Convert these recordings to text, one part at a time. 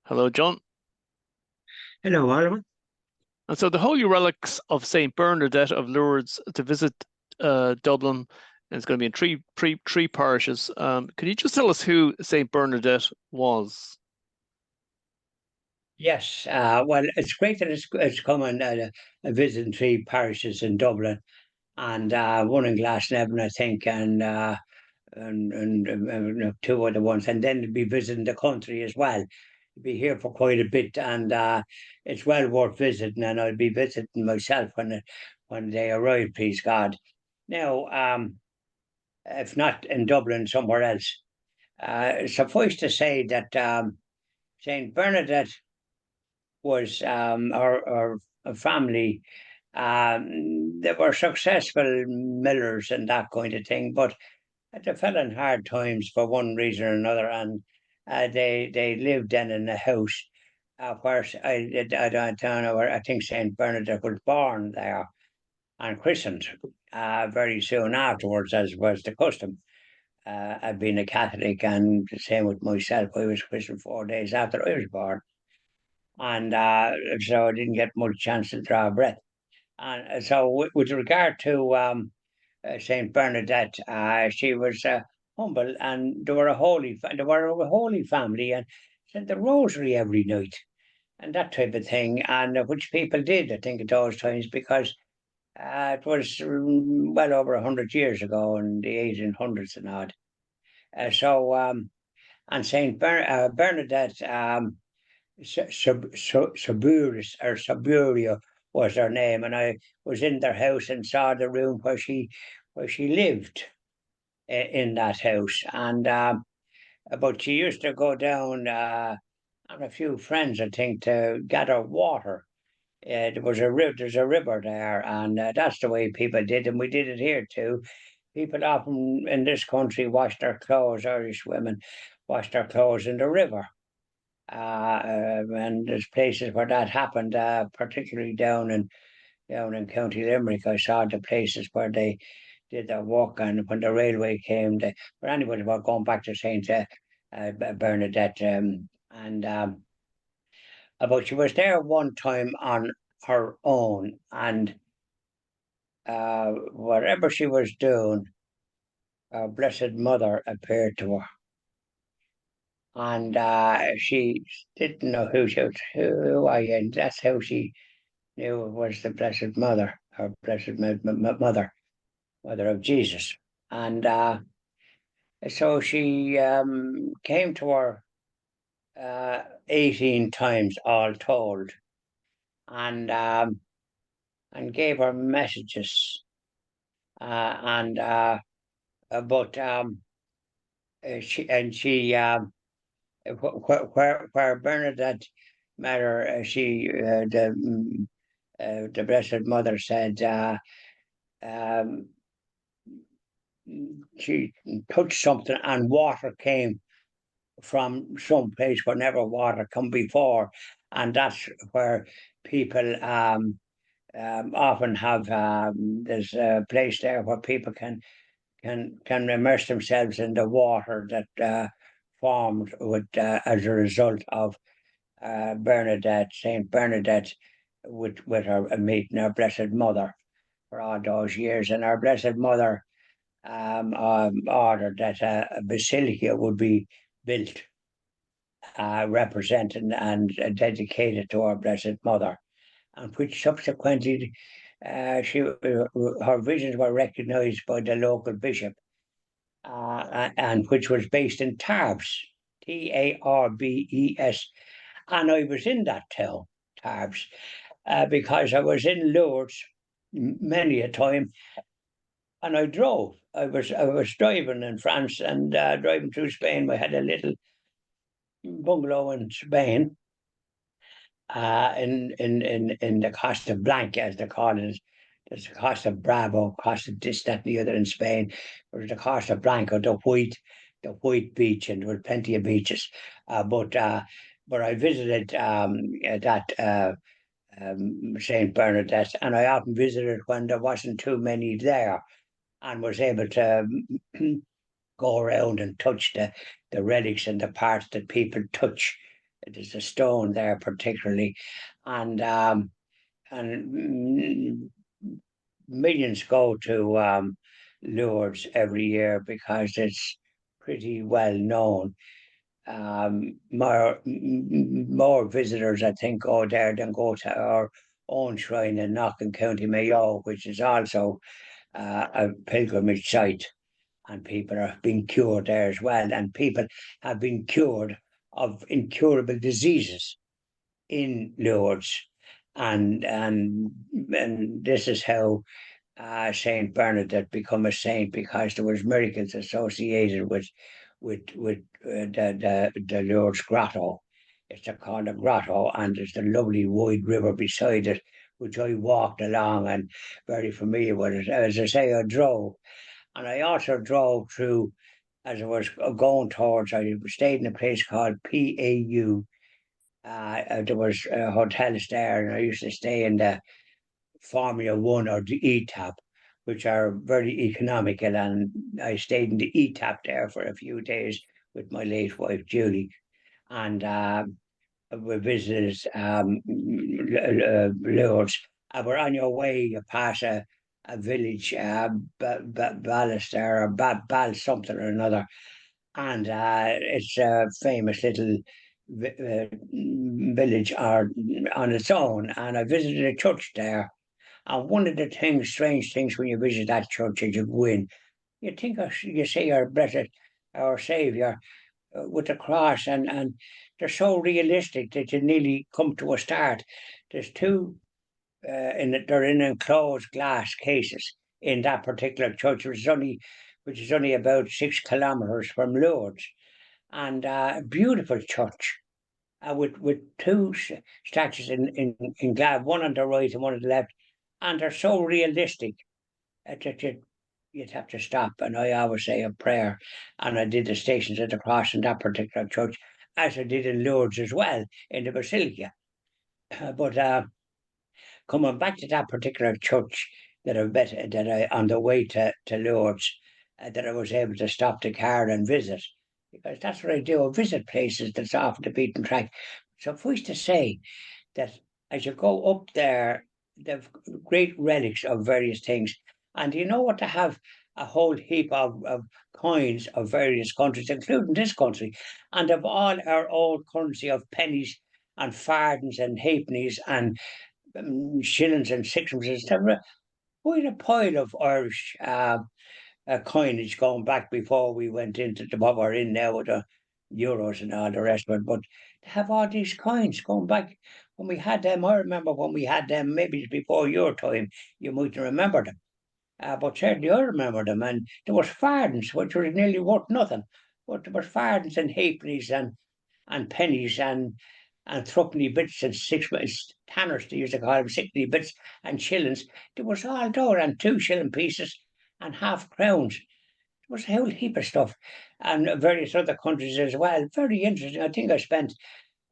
Hello, John. Hello, Oliver. And so the Holy Relics of Saint Bernadette of Lourdes to visit Dublin, and it's going to be in three parishes. Could you just tell us who Saint Bernadette was? Yes, well, it's great that it's coming visiting three parishes in Dublin and one in Glasnevin, I think, and two other ones, and then to be visiting the country as well. Be here for quite a bit, and it's well worth visiting. And I'll be visiting myself when they arrive, please God. Now, if not in Dublin, somewhere else. Suffice to say that Saint Bernadette was our family. They were successful millers and that kind of thing, but they fell in hard times for one reason or another, and they lived then in a house where I don't know where I think Saint Bernadette was born there and christened very soon afterwards, as was the custom. I've been a Catholic, and the same with myself. I was christened 4 days after I was born, and so I didn't get much chance to draw a breath. And so, with regard to Saint Bernadette, she was humble, and they were a holy family, and said the rosary every night, and that type of thing, and which people did, I think, at those times, because it was well over 100 years ago, in the 1800s and odd. And Bernadette. Suburis or Suburia was her name, and I was in their house and saw the room where she lived in that house. And but she used to go down and a few friends, I think, to gather water. There's a river there, and that's the way people did, and we did it here too. People often in this country wash their clothes. Irish women wash their clothes in the river, and there's places where that happened, particularly down in County Limerick. I saw the places where they did their work, and when the railway came, but anyway, we're going back to Saint Bernadette, and but she was there one time on her own, and whatever she was doing, our Blessed Mother appeared to her. And she didn't know who I am. That's how she knew it was the Blessed Mother, our Blessed Mother, Mother of Jesus. And so she came to her 18 times, all told, and gave her messages. And but she where Bernadette met her, the Blessed Mother said, um, she touched something and water came from some place where never water come before, and that's where people often have. There's a place there where people can immerse themselves in the water that formed with as a result of Bernadette, Saint Bernadette, with her meeting our Blessed Mother for all those years, and our Blessed Mother ordered that a basilica would be built, representing and dedicated to our Blessed Mother, and which subsequently her visions were recognised by the local bishop, and which was based in Tarbes, Tarbes, and I was in that town, Tarbes, because I was in Lourdes many a time, and I drove. I was driving in France and driving through Spain. We had a little bungalow in Spain, in the Costa Blanca, as they call it. There's the Costa Bravo, Costa this, that, and the other in Spain. There's the Costa Blanca, the white beach, and there were plenty of beaches. But I visited that Saint Bernadette, and I often visited when there wasn't too many there, and was able to go around and touch the relics and the parts that people touch there's a stone there particularly, and millions go to Lourdes every year because it's pretty well known. More visitors, I think, go there than go to our own shrine in Knock, County Mayo, which is also a pilgrimage site, and people are being cured there as well. And people have been cured of incurable diseases in Lourdes, and this is how Saint Bernadette become a saint, because there was miracles associated with the Lourdes grotto. It's called a grotto, and there's the lovely wide river beside it, which I walked along and very familiar with it. As I say, I drove, and I also drove through as I was going towards. I stayed in a place called PAU. There was hotels there, and I used to stay in the Formula One or the E-Tap, which are very economical. And I stayed in the E-Tap there for a few days with my late wife, Julie. And we visited Lourdes. We're on your way, you pass a village, Ballister or Bal something or another. And it's a famous little village on its own. And I visited a church there, and one of the strange things when you visit that church as you go in, you think you see our blessed, our Saviour with the cross, and they're so realistic that you nearly come to a start. There's two, they're in enclosed glass cases in that particular church, which is only about 6 kilometres from Lourdes, and a beautiful church. With two statues in glass, one on the right and one on the left, and they're so realistic that you'd have to stop. And I always say a prayer, and I did the Stations of the Cross in that particular church, as I did in Lourdes as well, in the Basilica. But coming back to that particular church that I on the way to Lourdes, that I was able to stop the car and visit, because that's what I do. I visit places that's off the beaten track. So if we was to say that as you go up there, they've great relics of various things. And you know what? They have a whole heap of coins of various countries, including this country, and of all our old currency of pennies and fardens and halfpennies and shillings and sixpences. Quite a pile of Irish coinage going back before we went into what we're in now with the euros and all the rest of it. But to have all these coins going back when we had them, I remember when we had them, maybe it's before your time, you mightn't remember them. But certainly I remember them. And there was fardens, which was nearly worth nothing. But there was fardens and halfpennies and pennies and threepenny bits and sixpence tanners, they used to call them, sixpenny bits and shillings. There was all there, and 2 shilling pieces and half crowns. There was a whole heap of stuff, and various other countries as well. Very interesting. I think I spent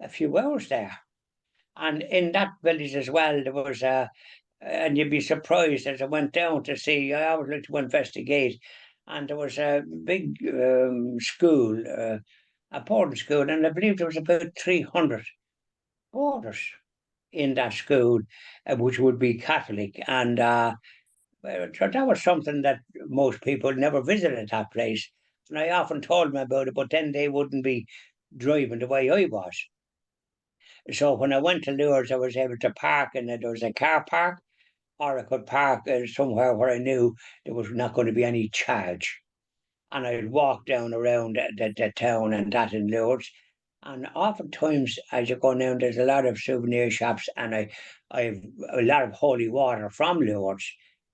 a few hours there. And in that village as well, there was and you'd be surprised as I went down to see, I always like to investigate, and there was a big school, a boarding school, and I believe there was about 300 boarders in that school, which would be Catholic. And so that was something that most people never visited that place. And I often told them about it, but then they wouldn't be driving the way I was. So when I went to Lourdes, I was able to park, and there was a car park, or I could park somewhere where I knew there was not going to be any charge. And I'd walk down around the town and that in Lourdes. And oftentimes, as you go down, there's a lot of souvenir shops, and I have a lot of holy water from Lourdes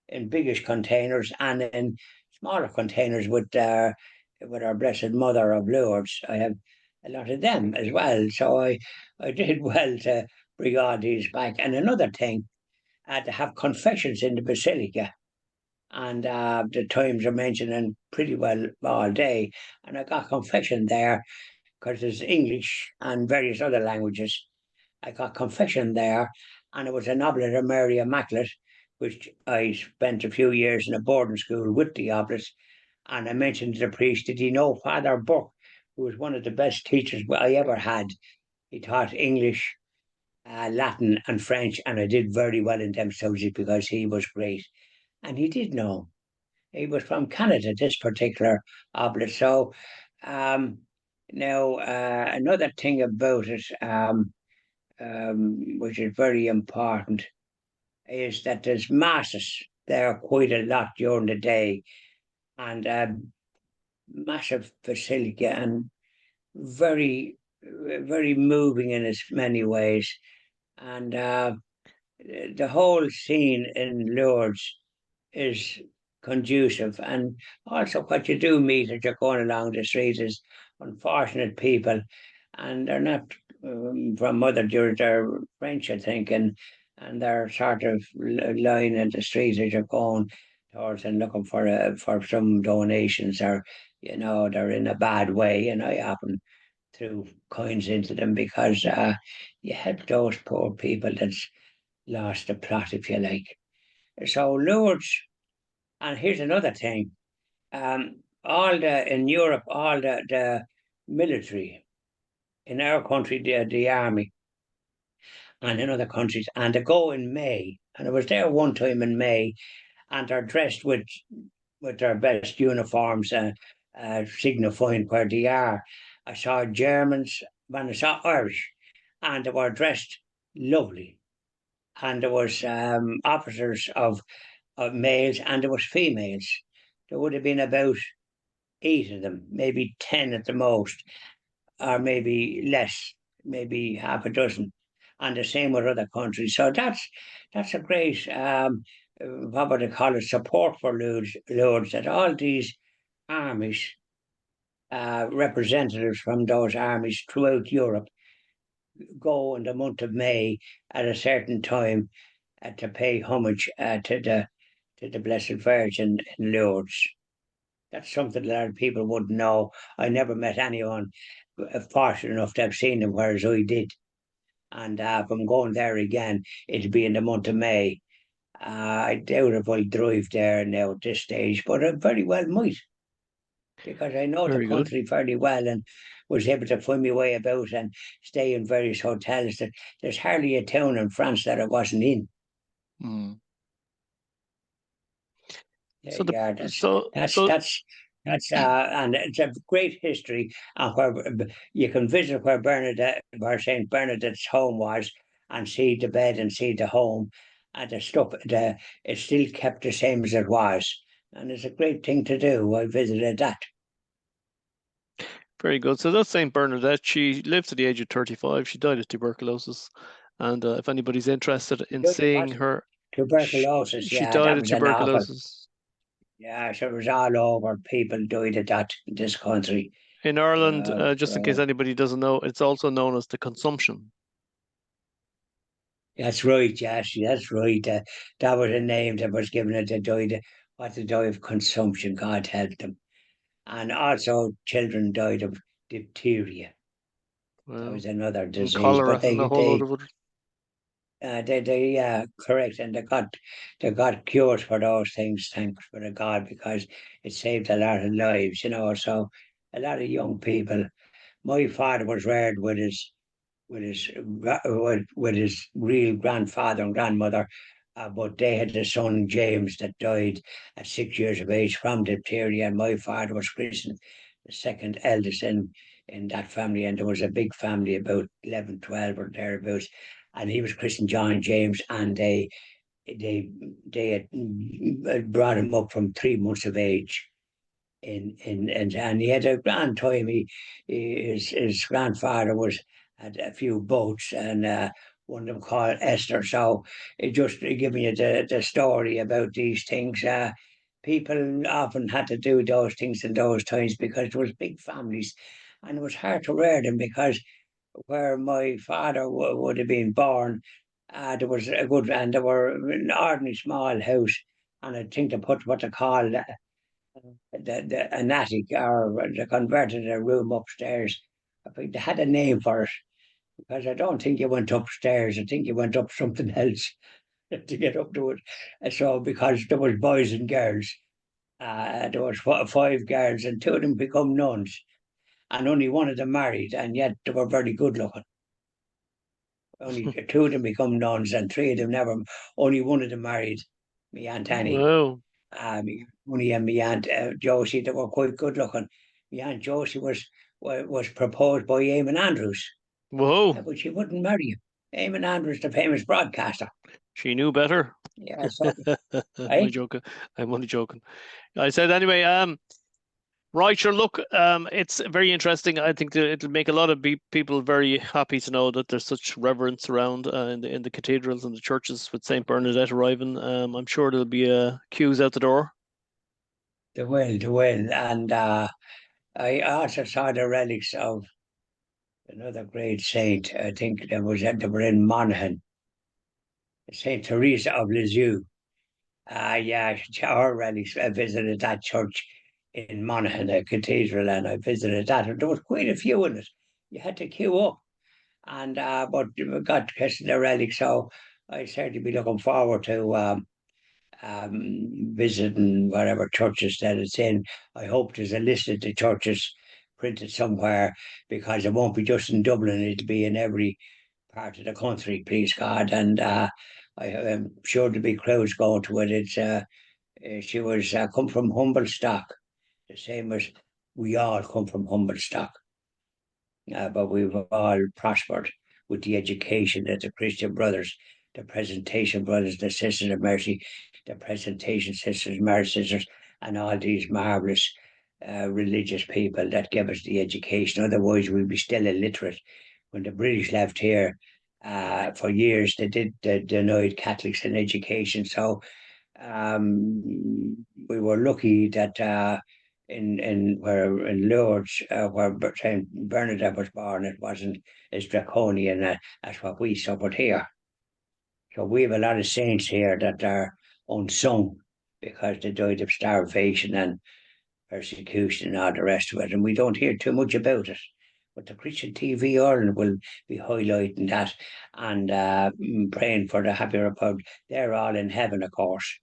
in biggish containers and in smaller containers with our Blessed Mother of Lourdes. I have a lot of them as well. So I did well to bring all these back. And another thing, to have confessions in the Basilica. And the times are mentioning pretty well all day. And I got confession there because there's English and various other languages. I got confession there, and it was an Oblate of Mary Immaculate, which I spent a few years in a boarding school with the Oblates. And I mentioned to the priest, did he know Father Burke, who was one of the best teachers I ever had He taught English, Latin, and French, and I did very well in them subjects because he was great. And he did know. He was from Canada, this particular Oblate. So, um, now, another thing about it, which is very important, is that there's masses there quite a lot during the day, and massive facility, and very, very moving in its many ways. And the whole scene in Lourdes is conducive. And also, what you do meet as you're going along the street is unfortunate people, and they're not from Mother Jure, they're French, I think, and they're sort of lying in the street as you're going towards and looking for some donations, or they're in a bad way, and I happen threw coins into them because you help those poor people that's lost the plot, if you like. So Lourdes, and here's another thing: in Europe, all the military in our country, the army, and in other countries, and they go in May. And I was there one time in May, and they're dressed with their best uniforms, signifying where they are. I saw Germans, and I saw Irish, and they were dressed lovely. And there was officers of males, and there was females. There would have been about 8 of them, maybe 10 at the most, or maybe less, maybe half a dozen. And the same with other countries. So that's a great what would they call it, support for Lourdes, that all these armies, representatives from those armies throughout Europe, go in the month of May at a certain time to pay homage to the Blessed Virgin in Lourdes. That's something that a lot of people wouldn't know. I never met anyone fortunate enough to have seen them, whereas I did. And if I'm going there again, it'll be in the month of May. I doubt if I'll drive there now at this stage, but I very well might, because I know the Very good. country fairly well and was able to find my way about and stay in various hotels. That there's hardly a town in France that I wasn't in. Mm. So the Yeah, so so and it's a great history, and where you can visit where Saint Bernadette's home was, and see the bed and see the home, and the stuff. It's still kept the same as it was, and it's a great thing to do. I visited that. Very good. So that's Saint Bernadette. She lived to the age of 35. She died of tuberculosis. And if anybody's interested in seeing her, Tuberculosis, she yeah, died that of was an awful. tuberculosis. Yeah, so it was all over. People died of that in this country. In Ireland, just in case So anybody doesn't know, it's also known as the consumption. that's right, yes, that's right. That was a name that was given it. They died, what they died of consumption, God help them. And also children died of diphtheria. That Well, was another and disease. cholera But and a whole load of other. correct, and they got cures for those things, thanks for the God, because it saved a lot of lives, So a lot of young people. My father was reared with his real grandfather and grandmother, but they had a son James that died at 6 years of age from diphtheria, and my father was christened the second eldest in that family, and there was a big family, about 11, 12 or thereabouts, and he was christened John James, and they had brought him up from 3 months of age. And he had a grand time. His grandfather had a few boats, and one of them called Esther. So it just giving you the story about these things. People often had to do those things in those times because it was big families, and it was hard to rear them, because where my father would have been born, there was a good, and there were an ordinary small house, and I think they put what they call an attic, or they converted a room upstairs. I think they had a name for it, because I don't think you went upstairs. I think you went up something else to get up to it. And so because there was boys and girls, there was 5 girls, and 2 of them become nuns, and only one of them married, and yet they were very good looking. Only two of them become nuns, and three of them never. Only one of them married. Me Aunt Annie. Wow. Only and me Aunt Josie. They were quite good looking. Me Aunt Josie was proposed by Eamon Andrews, Whoa. but she wouldn't marry him. Eamon Andrews, the famous broadcaster. She knew better. Yeah, so I'm only right. joking. I'm only joking. I said anyway, right, sure. Look, it's very interesting. I think that it'll make a lot of people very happy to know that there's such reverence around in the cathedrals and the churches with Saint Bernadette arriving. I'm sure there'll be queues out the door. They will. And I also saw the relics of another great saint. I think they were in Monaghan, Saint Teresa of Lisieux. Yeah, our relics. I visited that church in Monaghan, the cathedral, and I visited that. And there was quite a few in it. You had to queue up, and but we got to catch the relics, so I certainly be looking forward to visiting whatever churches that it's in. I hope there's a list of the churches printed somewhere, because it won't be just in Dublin, it'll be in every part of the country, please God. And I am sure there'll be crowds going to it. She was come from humble stock, the same as we all come from humble stock. But we've all prospered with the education that the Christian brothers, the Presentation brothers, the Sisters of Mercy, the Presentation Sisters, Marriage Sisters, and all these marvellous religious people that give us the education. Otherwise, we'd be still illiterate. When the British left here, for years, they denied Catholics an education. So we were lucky that in Lourdes, where Saint Bernadette was born, it wasn't as draconian as what we suffered here. So we have a lot of saints here that are unsung because they died of starvation and persecution and all the rest of it, and we don't hear too much about it. But the Christian TV Ireland will be highlighting that and praying for the Happy Republic. They're all in heaven, of course,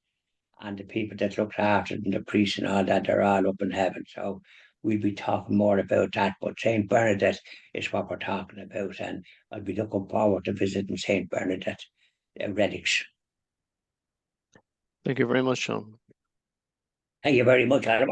and the people that looked after them, the priests and all that, they're all up in heaven. So we'll be talking more about that. But Saint Bernadette is what we're talking about, and I'll be looking forward to visiting Saint Bernadette relics. Thank you very much, Sean. Thank you very much, Adam.